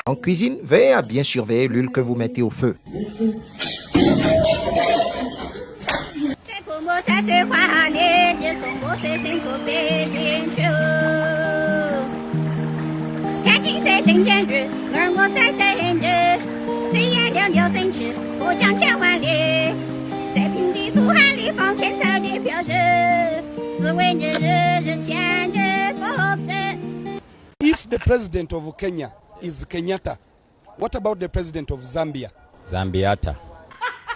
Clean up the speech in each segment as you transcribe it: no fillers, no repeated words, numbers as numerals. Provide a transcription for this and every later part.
En cuisine, veillez à bien surveiller l'huile que vous mettez au feu. If the president of Kenya is Kenyatta, what about the president of Zambia? Zambiata.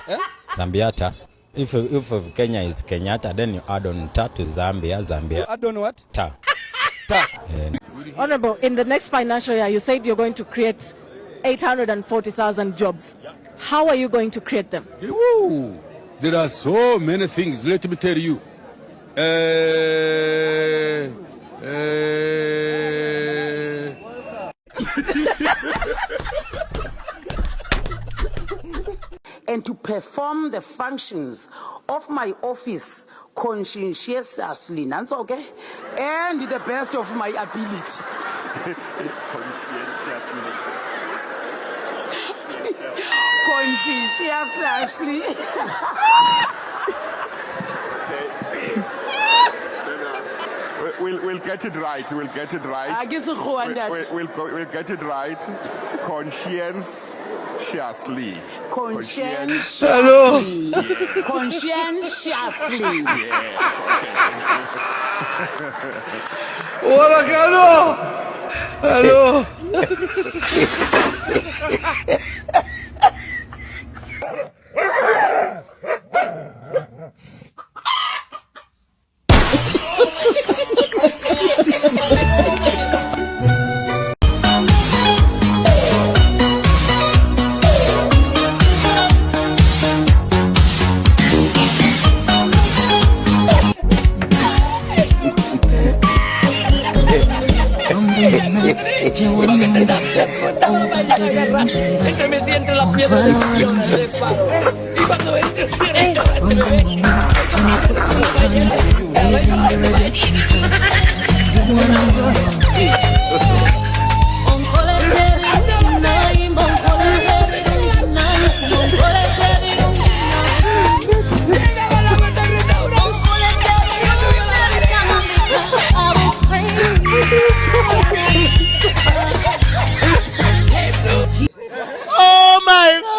Eh? Zambiata. If Kenya is Kenyatta, then you add on ta to Zambia. Zambia. I don't know what? Ta. Ta. Honorable, in the next financial year, you said you're going to create 840,000 jobs. How are you going to create them? Ooh, there are so many things. Let me tell you. And to perform the functions of my office conscientiously, that's okay, and the best of my ability. Conscientiously. We'll get it right. We'll get it right. I guess we'll get it right. Conscientiously. Conscientiously. Conscientiously. Yes. Hola, Carlos. Hello. Te metí entre las piedras de y cuando Oh my God!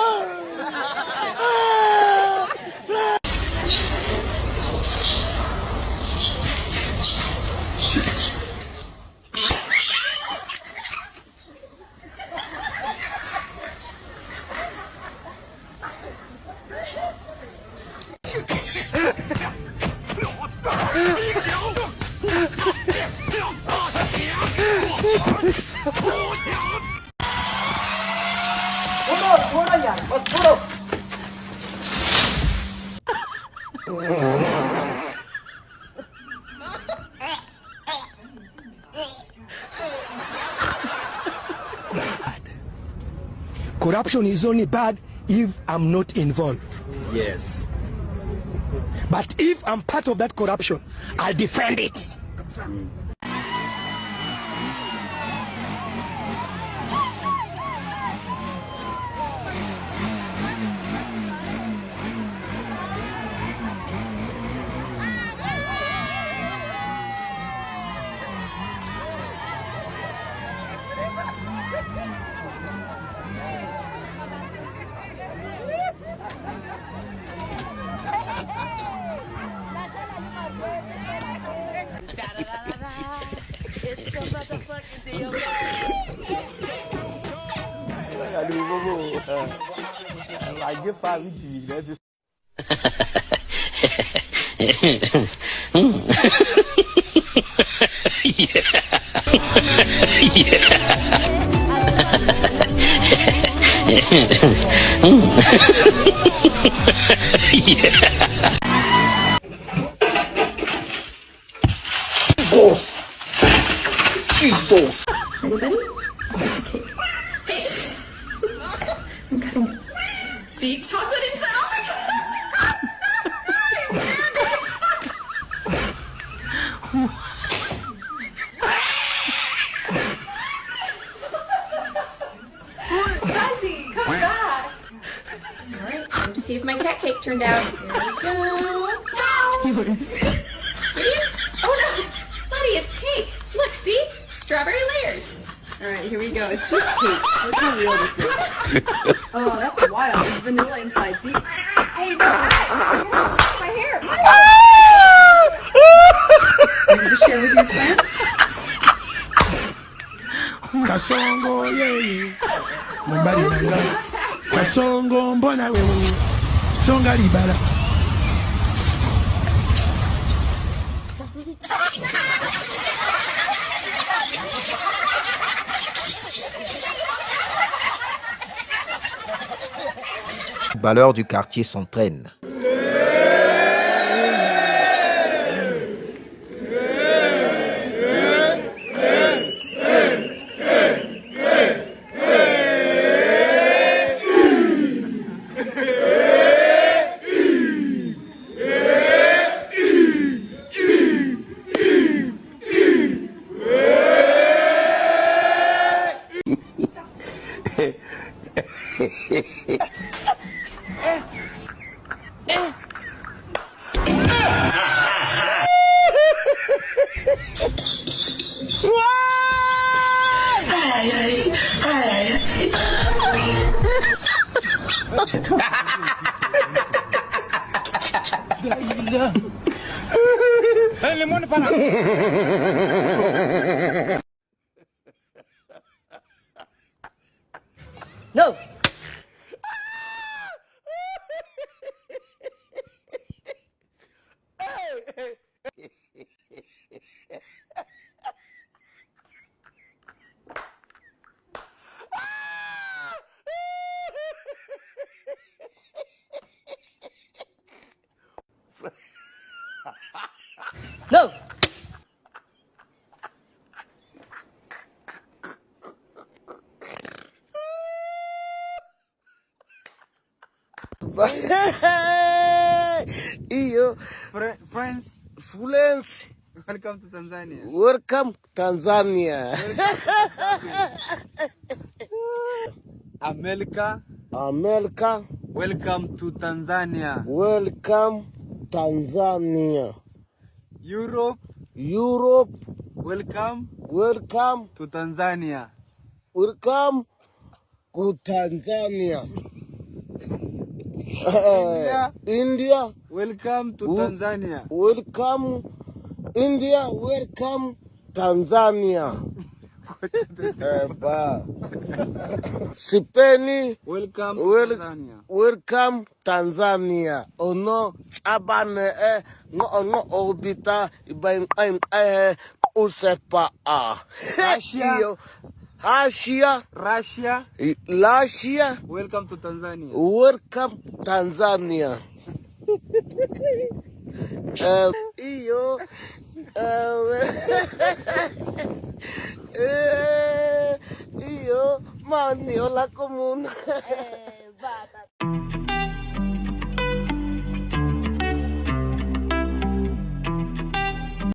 Corruption is only bad if I'm not involved. Yes. But if I'm part of that corruption, I'll defend it. It's the motherfucking deal. Jesus. See, chocolate inside. turned out. Here we go. Idiot. Oh no! Buddy, it's cake. Look, see? Strawberry layers. Alright, here we go. It's just cake. Look how real this is. Oh, that's wild. It's vanilla inside. See? Hey, no! My hair! Are you going to share with your friends? Kasongo yeye mumbali nanga kasongo mbona wewe songa libala Les balleurs du quartier s'entraînent. No. No. Iyo Friends, friends, welcome to Tanzania. welcome Tanzania. America, America, welcome to Tanzania. welcome Tanzania. Europe, Europe, welcome welcome, to Tanzania. welcome to Tanzania. India, Welcome to Tanzania. welcome India, welcome Tanzania. Sipeni, Welcome to Tanzania. welcome Tanzania. Ono abane ngo obita ibaim usepa Russia. Russia, Russia, Russia, welcome to Tanzania. welcome Tanzania. Iyo iyo mani hola común.